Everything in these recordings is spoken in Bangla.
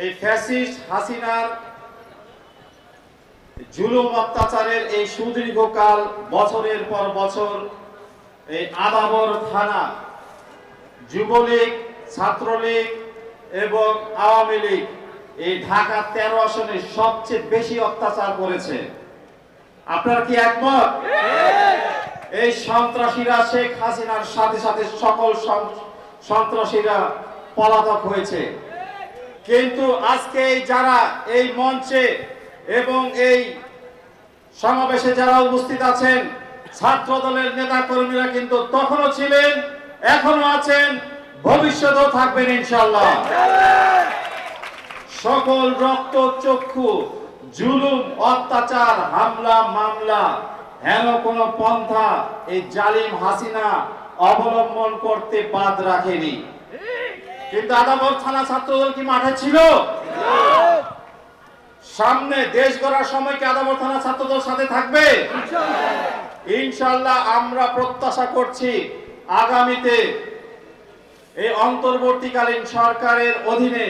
এই ফ্যাসিস্ট হাসিনার জুলুম অত্যাচারের এই সুদীর্ঘকাল বছরের পর বছর এই আদাবর থানা যুবলীগ, ছাত্রলীগ এবং আওয়ামী লীগ এই ঢাকা 13 আসনে সবচেয়ে বেশি অত্যাচার করেছে। আপনারা কি একমত? এই সন্ত্রাসীরা শেখ হাসিনার সাথে সাথে সকল সন্ত্রাসীরা পলাতক হয়েছে। কিন্তু আজকে যারা এই মঞ্চে এবং এই সমাবেশে যারা উপস্থিত আছেন, ছাত্র দলের নেতা কর্মীরা কিন্তু তখনও ছিলেন, এখনো আছেন, ভবিষ্যতেও থাকবেন ইনশাআল্লাহ। সকল রক্ত চক্ষু জুলুম, অত্যাচার, হামলা, মামলা হেন কোন পন্থা এই জালিম হাসিনা অবলম্বন করতে বাদ রাখেনি। কিন্তু আদাবর থানা ছাত্রদল কি মাঠে ছিল? সামনে দেশ গড়ার সময় কি আদাবর থানা ছাত্রদল সাথে থাকবে? ইনশাআল্লাহ আমরা প্রত্যাশা করছি আগামীতে এই অন্তর্বর্তীকালীন সরকারের অধীনে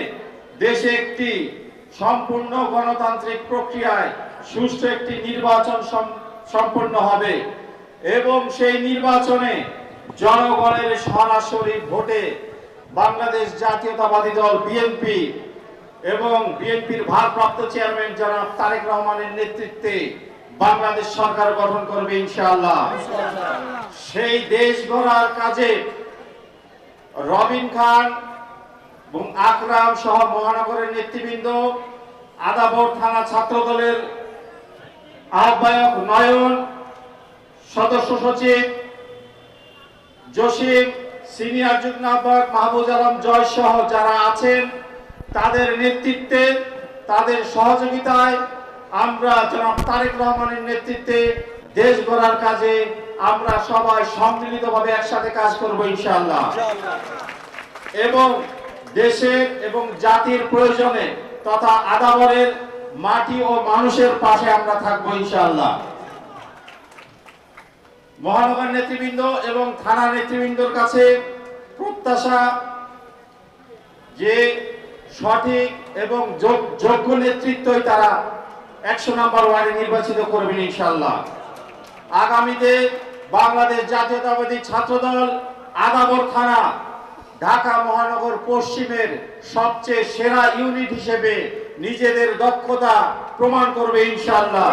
দেশে একটি সম্পূর্ণ গণতান্ত্রিক প্রক্রিয়ায় সুষ্ঠু একটি নির্বাচন সম্পন্ন হবে এবং সেই নির্বাচনে জনগণের সরাসরি ভোটে বাংলাদেশ জাতীয়তাবাদী দল বিএনপি এবং বিএনপির ভারপ্রাপ্ত চেয়ারম্যান জনাব তারেক রহমানের নেতৃত্বে বাংলাদেশ সরকার গঠন করবে ইনশাআল্লাহ। সেই দেশ গড়ার কাজে রবিন খান এবং আকরাম সহ মহানগরের নেতৃবৃন্দ, আদাবর থানা ছাত্রদলের আহ্বায়ক নয়ন, সদস্য সচিব জসিম, সিনিয়র যুগ্ম আহ্বায়ক মাহবুজ আলম জয় সহ যারা আছেন, তাদের নেতৃত্বে, তাদের সহযোগিতায় আমরা জনাব তারেক রহমানের নেতৃত্বে দেশ গড়ার কাজে আমরা সবাই সম্মিলিতভাবে একসাথে কাজ করব ইনশাআল্লাহ। এবং দেশের এবং জাতির প্রয়োজনে তথা আদাবরের মাটি ও মানুষের পাশে আমরা থাকবো ইনশাআল্লাহ। মহানগর নেতৃবৃন্দ এবং থানা নেতৃবৃন্দর কাছে প্রত্যাশা যে সঠিক এবং যোগ্য নেতৃত্বই তারা 100 নম্বর ওয়ার্ডে নির্বাচিত করবেন ইনশাআল্লাহ। আগামীতে বাংলাদেশ জাতীয়তাবাদী ছাত্রদল আদাবর থানা ঢাকা মহানগর পশ্চিমের সবচেয়ে সেরা ইউনিট হিসেবে নিজেদের দক্ষতা প্রমাণ করবে ইনশাআল্লাহ।